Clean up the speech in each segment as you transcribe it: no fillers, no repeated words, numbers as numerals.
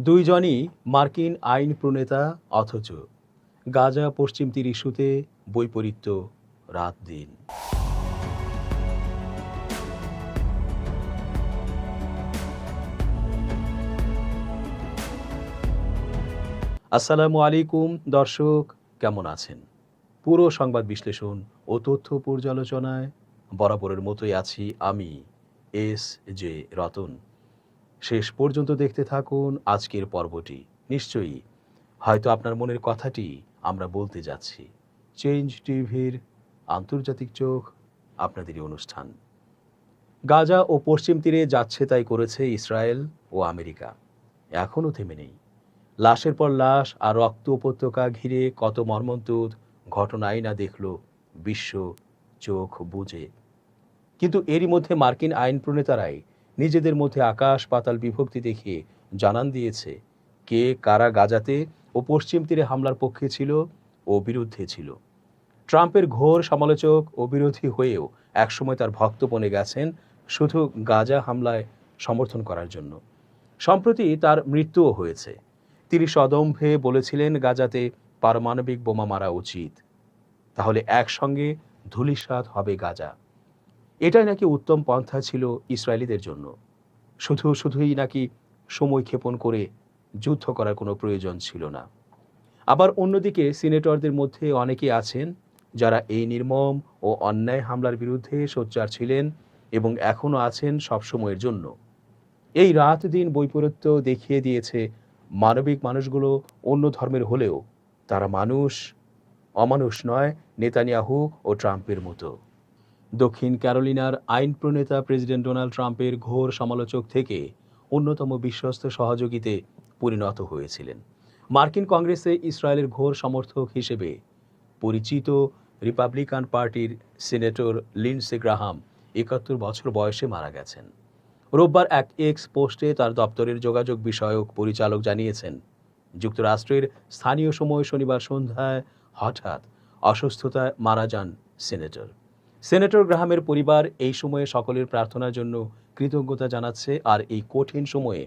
দুইজনই মার্কিন আইন প্রণেতা, অথচ গাজা পশ্চিম তীর ইস্যুতে বৈপরীত্য রাত দিন। আসসালামু আলাইকুম দর্শক, কেমন আছেন? পুরো সংবাদ বিশ্লেষণ ও তথ্য পর্যালোচনায় বরাবরের মতোই আছি আমি এস.জে. রতন। শেষ পর্যন্ত দেখতে থাকুন আজকের পর্বটি। নিশ্চয়ই হয়তো আপনার মনের কথাটি আমরা বলতে যাচ্ছি। চেঞ্জ টিভির আন্তর্জাতিক চোখ, আপনাদেরই অনুষ্ঠান। গাজা ও পশ্চিম তীরে যাচ্ছে তাই করেছে ইসরায়েল ও আমেরিকা। এখনও থেমে নেই। লাশের পর লাশ আর রক্ত উপত্যকা ঘিরে কত মর্মন্তুদ ঘটনাই না দেখল বিশ্ব চোখ বুজে। কিন্তু এরই মধ্যে মার্কিন আইন প্রণেতারাই নিজেদের মধ্যে আকাশ পাতাল বিভক্তি দেখিয়ে জানান দিয়েছে কে কারা গাজাতে ও পশ্চিম তীরে হামলার পক্ষে ছিল ও বিরুদ্ধে ছিল। ট্রাম্পের ঘোর সমালোচক ও বিরোধী হয়েও একসময় তার ভক্ত বনে গেছেন শুধু গাজা হামলায় সমর্থন করার জন্য। সম্প্রতি তার মৃত্যুও হয়েছে। তিনি সদম্ভে বলেছিলেন গাজাতে পারমাণবিক বোমা মারা উচিত, তাহলে একসঙ্গে ধূলিসাৎ হবে গাজা। এটাই নাকি উত্তম পন্থা ছিল ইসরায়েলিদের জন্য। শুধুই নাকি সময় ক্ষেপণ করে যুদ্ধ করার কোনো প্রয়োজন ছিল না। আবার অন্যদিকে সিনেটরদের মধ্যে অনেকেই আছেন যারা এই নির্মম ও অন্যায় হামলার বিরুদ্ধে সোচ্চার ছিলেন এবং এখনও আছেন সবসময়ের জন্য। এই রাত দিন বৈপরীত্য দেখিয়ে দিয়েছে মানবিক মানুষগুলো অন্য ধর্মের হলেও তারা অমানুষ নয় নেতানিয়াহু ও ট্রাম্পের মতো। দক্ষিণ ক্যারোলিনার আইন প্রণেতা প্রেসিডেন্ট ডোনাল্ড ট্রাম্পের ঘোর সমালোচক থেকে অন্যতম বিশ্বস্ত সহযোগীতে পরিণত হয়েছিলেন। মার্কিন কংগ্রেসে ইসরায়েলের ঘোর সমর্থক হিসেবে পরিচিত রিপাবলিকান পার্টির সিনেটর লিন্ডসে গ্রাহাম ৭১ বছর বয়সে মারা গেছেন। রোববার এক এক্স পোস্টে তার দপ্তরের যোগাযোগ বিষয়ক পরিচালক জানিয়েছেন, যুক্তরাষ্ট্রের স্থানীয় সময় শনিবার সন্ধ্যায় হঠাৎ অসুস্থতায় মারা যান সেনেটর গ্রাহামের পরিবার এই সময়ে সকলের প্রার্থনার জন্য কৃতজ্ঞতা জানাচ্ছে আর এই কঠিন সময়ে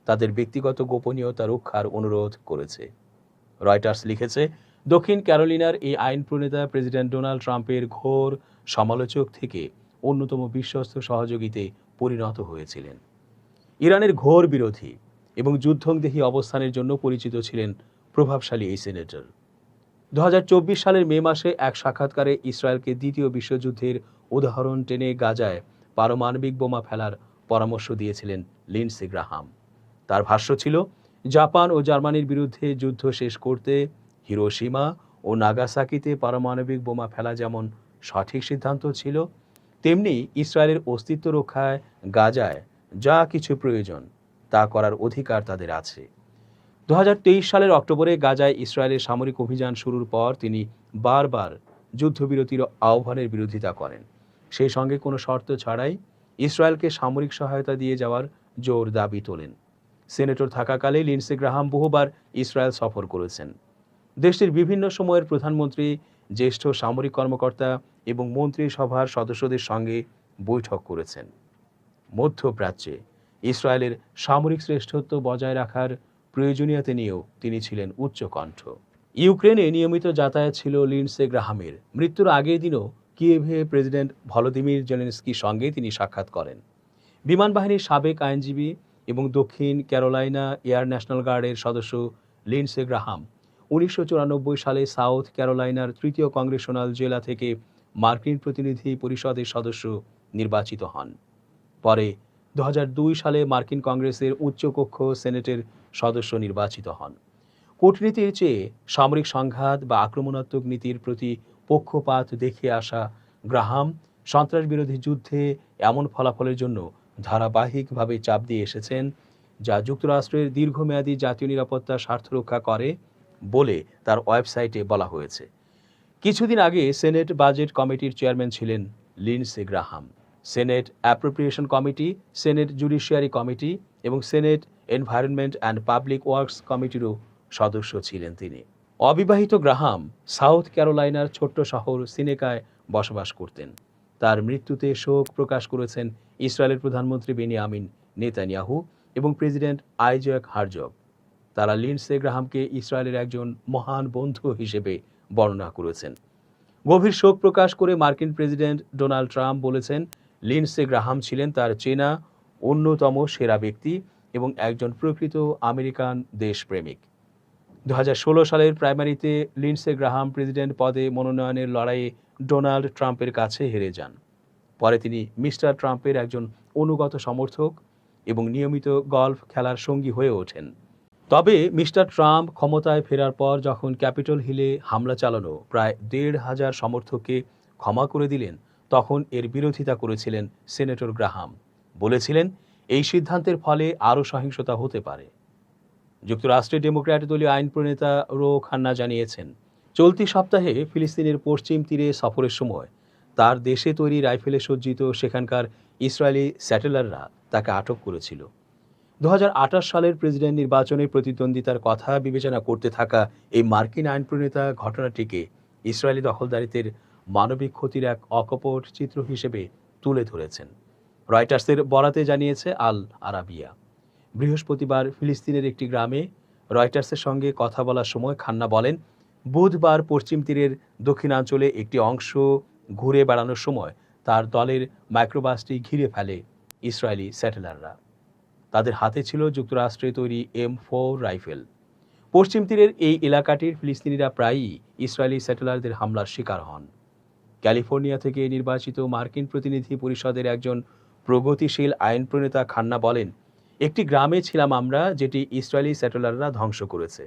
তাদের ব্যক্তিগত গোপনীয়তা রক্ষার অনুরোধ করেছে। রয়টার্স লিখেছে, দক্ষিণ ক্যারোলিনার এই আইন প্রণেতা প্রেসিডেন্ট ডোনাল্ড ট্রাম্পের ঘোর সমালোচক থেকে অন্যতম বিশ্বস্ত সহযোগীতে পরিণত হয়েছিলেন। ইরানের ঘোর বিরোধী এবং যুদ্ধংদেহী অবস্থানের জন্য পরিচিত ছিলেন প্রভাবশালী এই সেনেটর। ২০২৪ সালের মে মাসে এক সাক্ষাৎকারে ইসরায়েলকে দ্বিতীয় বিশ্বযুদ্ধের উদাহরণ টেনে গাজায় পারমাণবিক বোমা ফেলার পরামর্শ দিয়েছিলেন লিন্ডসে গ্রাহাম। তার ভাষ্য ছিল, জাপান ও জার্মানির বিরুদ্ধে যুদ্ধ শেষ করতে হিরোশিমা ও নাগাসাকিতে পারমাণবিক বোমা ফেলা যেমন সঠিক সিদ্ধান্ত ছিল, তেমনি ইসরায়েলের অস্তিত্ব রক্ষায় গাজায় যা কিছু প্রয়োজন তা করার অধিকার তাদের আছে। ২০২৩ সালের অক্টোবরে গাজায় ইসরায়েলের সামরিক অভিযান শুরুর পর তিনি বারবার যুদ্ধবিরতির আহ্বানের বিরোধিতা করেন। সেই সঙ্গে কোনো শর্ত ছাড়াই ইসরায়েলকে সামরিক সহায়তা দিয়ে যাওয়ার জোর দাবি তোলেন। সেনেটর থাকাকালে লিন্ডসে গ্রাহাম বহুবার ইসরায়েল সফর করেছেন। দেশটির বিভিন্ন সময়ের প্রধানমন্ত্রী, জ্যেষ্ঠ সামরিক কর্মকর্তা এবং মন্ত্রিসভার সদস্যদের সঙ্গে বৈঠক করেছেন। মধ্যপ্রাচ্যে ইসরায়েলের সামরিক শ্রেষ্ঠত্ব বজায় রাখার প্রয়োজনীয়তা নিয়েও তিনি ছিলেন উচ্চকণ্ঠ। ইউক্রেনে নিয়মিত যাতায়াত ছিল লিন্ডসে গ্রাহামের। মৃত্যুর আগের দিনও কিয়েভে প্রেসিডেন্ট ভলোদিমির জেলেনস্কির সঙ্গে তিনি সাক্ষাৎ করেন। বিমান বাহিনীর সাবেক আইনজীবী এবং দক্ষিণ ক্যারোলাইনা এয়ার ন্যাশনাল গার্ডের সদস্য লিন্ডসে গ্রাহাম ১৯৯৪ সালে সাউথ ক্যারোলাইনার ৩য় কংগ্রেশনাল জেলা থেকে মার্কিন প্রতিনিধি পরিষদের সদস্য নির্বাচিত হন। পরে ২০০২ সালে মার্কিন কংগ্রেসের উচ্চকক্ষ সেনেটের সদস্য নির্বাচিত হন। কূটনীতির চেয়ে সামরিক সংঘাত বা আক্রমণাত্মক নীতির প্রতি পক্ষপাত দেখিয়ে আসা গ্রাহাম সন্ত্রাসবিরোধী যুদ্ধে এমন ফলাফলের জন্য ধারাবাহিকভাবে চাপ দিয়ে এসেছেন যা যুক্তরাষ্ট্রের দীর্ঘমেয়াদী জাতীয় নিরাপত্তার স্বার্থ রক্ষা করে বলে তার ওয়েবসাইটে বলা হয়েছে। কিছুদিন আগে সেনেট বাজেট কমিটির চেয়ারম্যান ছিলেন Lindsey Graham. Senate appropriation committee, senate judiciary committee এবং senate environment and public works কমিটিরও সদস্য ছিলেন তিনি। অবিবাহিত গ্রাহাম সাউথ ক্যারোলাইনার ছোট্ট শহর সিনেকায় বসবাস করতেন। তার মৃত্যুতে শোক প্রকাশ করেছেন ইসরায়েলের প্রধানমন্ত্রী বেনিয়ামিন নেতানিয়াহু এবং প্রেসিডেন্ট আইজ্যাক হারজগ। তারা লিন্ডসে গ্রাহামকে ইসরায়েলের একজন মহান বন্ধু হিসেবে বর্ণনা করেছেন। গভীর শোক প্রকাশ করে মার্কিন প্রেসিডেন্ট ডোনাল্ড ট্রাম্প বলেছেন, লিন্ডসে গ্রাহাম ছিলেন তার চেনা অন্যতম সেরা ব্যক্তি এবং একজন প্রকৃত আমেরিকান দেশপ্রেমিক। 2016 সালের প্রাইমারিতে লিন্ডসে গ্রাহাম প্রেসিডেন্ট পদে মনোনয়নের লড়াইয়ে ডোনাল্ড ট্রাম্পের কাছে হেরে যান। পরে তিনি মিস্টার ট্রাম্পের একজন অনুগত সমর্থক এবং নিয়মিত গলফ খেলার সঙ্গী হয়ে ওঠেন। তবে মিস্টার ট্রাম্প ক্ষমতায় ফেরার পর যখন ক্যাপিটল হিলে হামলা চালানো প্রায় 1,500 সমর্থককে ক্ষমা করে দিলেন, তখন এর বিরোধিতা করেছিলেন সেনেটর গ্রাহাম। বলেছিলেন, এই সিদ্ধান্তের ফলে আরও সহিংসতা হতে পারে। যুক্তরাষ্ট্রের ডেমোক্র্যাট দলীয় আইন প্রণেতা রো খান্না জানিয়েছেন, চলতি সপ্তাহে ফিলিস্তিনের পশ্চিম তীরে সফরের সময় তার দেশে তৈরি রাইফেলে সজ্জিত সেখানকার ইসরায়েলি স্যাটেলাররা তাকে আটক করেছিল। 2028 সালের প্রেসিডেন্ট নির্বাচনে প্রতিদ্বন্দ্বিতার কথা বিবেচনা করতে থাকা এই মার্কিন আইন প্রণেতা ঘটনাটিকে ইসরায়েলি দখলদারিত্বের মানবিক ক্ষতির এক অকপট চিত্র হিসেবে তুলে ধরেছেন। রয়টার্সের বরাতে জানিয়েছে আল আরাবিয়া। বৃহস্পতিবার ফিলিস্তিনের একটি গ্রামে রয়টার্সের সঙ্গে কথা বলার সময় খান্না বলেন, বুধবার পশ্চিম তীরের দক্ষিণাঞ্চলে একটি অংশ ঘুরে বেড়ানোর সময় তার দলের মাইক্রোবাসটি ঘিরে ফেলে ইসরায়েলি স্যাটেলাররা। তাদের হাতে ছিল যুক্তরাষ্ট্রে তৈরি M4 রাইফেল। পশ্চিম তীরের এই এলাকাটির ফিলিস্তিনিরা প্রায়ই ইসরায়েলি স্যাটেলারদের হামলার শিকার হন। ক্যালিফোর্নিয়া থেকে নির্বাচিত মার্কিন প্রতিনিধি পরিষদের একজন প্রগতিশীল আইন প্রণেতা খান্না বলেন, একটি গ্রামে ছিলাম আমরা যেটি ইসরায়েলি স্যাটেলাররা ধ্বংস করেছে।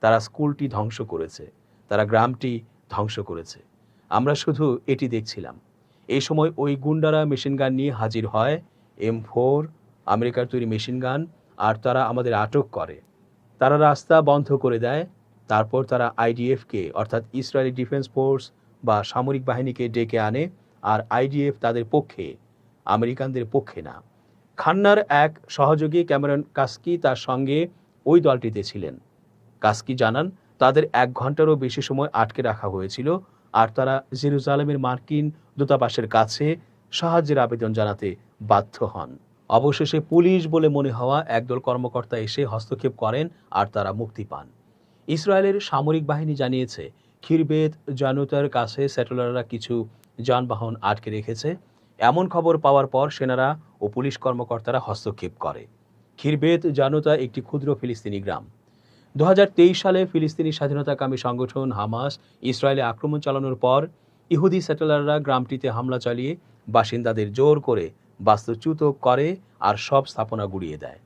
তারা স্কুলটি ধ্বংস করেছে, তারা গ্রামটি ধ্বংস করেছে। আমরা শুধু এটি দেখছিলাম। এই সময় ওই গুন্ডারা মেশিনগান নিয়ে হাজির হয়, M4 আমেরিকার তৈরি মেশিনগান, আর তারা আমাদের আটক করে। তারা রাস্তা বন্ধ করে দেয়। তারপর তারা IDFকে অর্থাৎ ইসরায়েলি ডিফেন্স ফোর্স বা সামরিক বাহিনীকে ডেকে আনে, আর IDF তাদের পক্ষে, আমেরিকানদের পক্ষে না। খান্নার এক সহযোগী ক্যামেরন কাস্কি তার সঙ্গে ওই দলটিতে ছিলেন। কাস্কি জানান, তাদের 1 ঘন্টারও বেশি সময় আটকে রাখা হয়েছিল, আর তারা জেরুজালেমের মার্কিন দূতাবাসের কাছে সাহায্যের আবেদন জানাতে বাধ্য হন। অবশেষে পুলিশ বলে মনে হওয়া একদল কর্মকর্তা এসে হস্তক্ষেপ করেন আর তারা মুক্তি পান। ইসরায়েলের সামরিক বাহিনী জানিয়েছে, খিরবেত জানুতার কাছে স্যাটেলাররা কিছু যানবাহন আটকে রেখেছে। এমন খবর পাওয়ার পর সেনারা ও পুলিশ কর্মকর্তারা হস্তক্ষেপ করে। খিরবেত জানুতা একটি ক্ষুদ্র ফিলিস্তিনি গ্রাম। 2023 সালে ফিলিস্তিনি স্বাধীনতাকামী সংগঠন হামাস ইসরায়েলে আক্রমণ চালানোর পর ইহুদি স্যাটেলাররা গ্রামটিতে হামলা চালিয়ে বাসিন্দাদের জোর করে বাস্তুচ্যুত করে আর সব স্থাপনা গুড়িয়ে দেয়।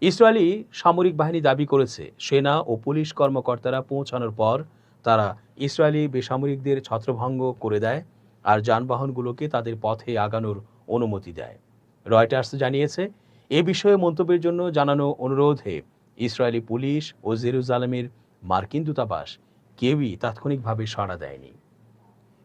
ইসরায়েলি সামরিক বাহিনী দাবি করেছে, সেনা ও পুলিশ কর্মকর্তারা পৌঁছানোর পর তারা ইসরায়েলি বেসামরিকদের ছত্রভঙ্গ করে দেয় আর যানবাহনগুলোকে তাদের পথে আগানোর অনুমতি দেয়। রয়টার্স জানিয়েছে, এ বিষয়ে মন্তব্যের জন্য জানানো অনুরোধে ইসরায়েলি পুলিশ ও জেরুজালেমের মার্কিন দূতাবাস কেউই তাৎক্ষণিকভাবে সাড়া দেয়নি।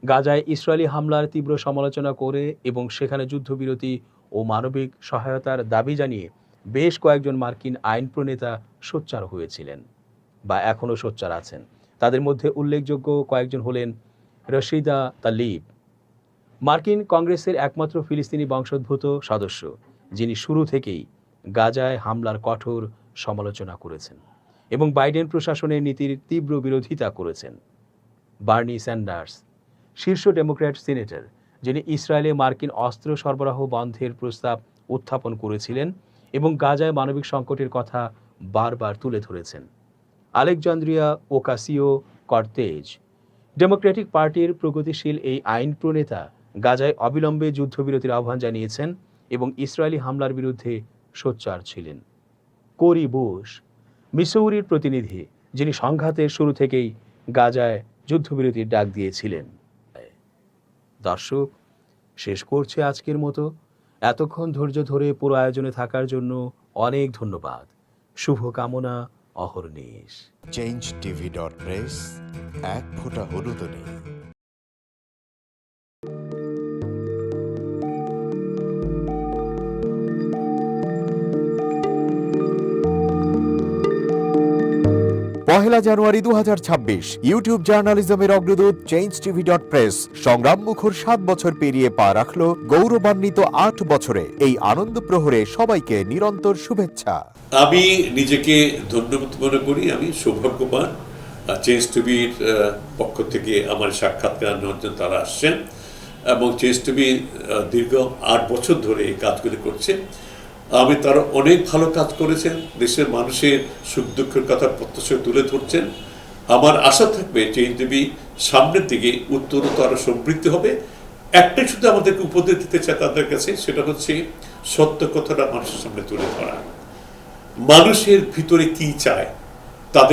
গাজায় ইসরায়েলি হামলার তীব্র সমালোচনা করে এবং সেখানে যুদ্ধবিরতি ও মানবিক সহায়তার দাবি জানিয়ে বেশ কয়েকজন মার্কিন আইন প্রণেতা সোচ্চার হয়েছিলেন বা এখনও সোচ্চার আছেন। তাদের মধ্যে উল্লেখযোগ্য কয়েকজন হলেন রশিদা তালিব, মার্কিন কংগ্রেসের একমাত্র ফিলিস্তিনি বংশোদ্ভূত সদস্য, যিনি শুরু থেকেই গাজায় হামলার কঠোর সমালোচনা করেছেন এবং বাইডেন প্রশাসনের নীতির তীব্র বিরোধিতা করেছেন। বার্নি স্যান্ডার্স, শীর্ষ ডেমোক্র্যাট সিনেটর, যিনি ইসরায়েলে মার্কিন অস্ত্র সরবরাহ বন্ধের প্রস্তাব উত্থাপন করেছিলেন এবং গাজায় মানবিক সংকটের কথা বারবার তুলে ধরেছেন। আলেকজান্দ্রিয়া ওকাসিও কর্তেজ, ডেমোক্রেটিক পার্টির প্রগতিশীল এই আইন প্রণেতা, গাজায় অবিলম্বে যুদ্ধবিরতির আহ্বান জানিয়েছেন এবং ইসরায়েলি হামলার বিরুদ্ধে সোচ্চার ছিলেন। কোরি বুশ, মিসৌরির প্রতিনিধি, যিনি সংঘাতের শুরু থেকেই গাজায় যুদ্ধবিরতির ডাক দিয়েছিলেন। দর্শক, শেষ করছে আজকের মতো। এতক্ষণ ধৈর্য ধরে পুরো আয়োজনে থাকার জন্য অনেক ধন্যবাদ। শুভকামনা অহর্নিশ। changetv.press, এক ফোঁটা হলুদও নেই। 1 জানুয়ারি 2026 ইউটিউব জার্নালিজমের অগ্রদূত চেঞ্জ টিভি ডট প্রেস সংগ্রাম মুখর 7 বছর পেরিয়ে পা রাখলো গৌরবান্বিত 8 বছরে। এই আনন্দ প্রহরে সবাইকে নিরন্তর শুভেচ্ছা। আমি নিজেকে ধন্যবাদ মনে করি, আমি সৌভাগ্যবান। চেঞ্জ টিভির পক্ষ থেকে আমার সাক্ষাৎকার নেওয়ার জন্য তারা আসছেন এবং চেঞ্জ টিভি দীর্ঘ 8 বছর ধরে এই কাজগুলি করছে। আমি তারা অনেক ভালো কাজ করেছেন, দেশের মানুষের সুখ দুঃখের কথা প্রত্যক্ষ তুলে ধরছেন। আমার আশা থাকবে চেঞ্জ টিভি সামনের দিকে উত্তরোত্তর আরো সমৃদ্ধ হবে। একটাই শুধু আমাদেরকে উপদেশ দিতে চাই তাদের কাছে, সেটা হচ্ছে সত্য কথাটা মানুষের সামনে তুলে ধরা। মানুষের ভিতরে কি চায়, তাদের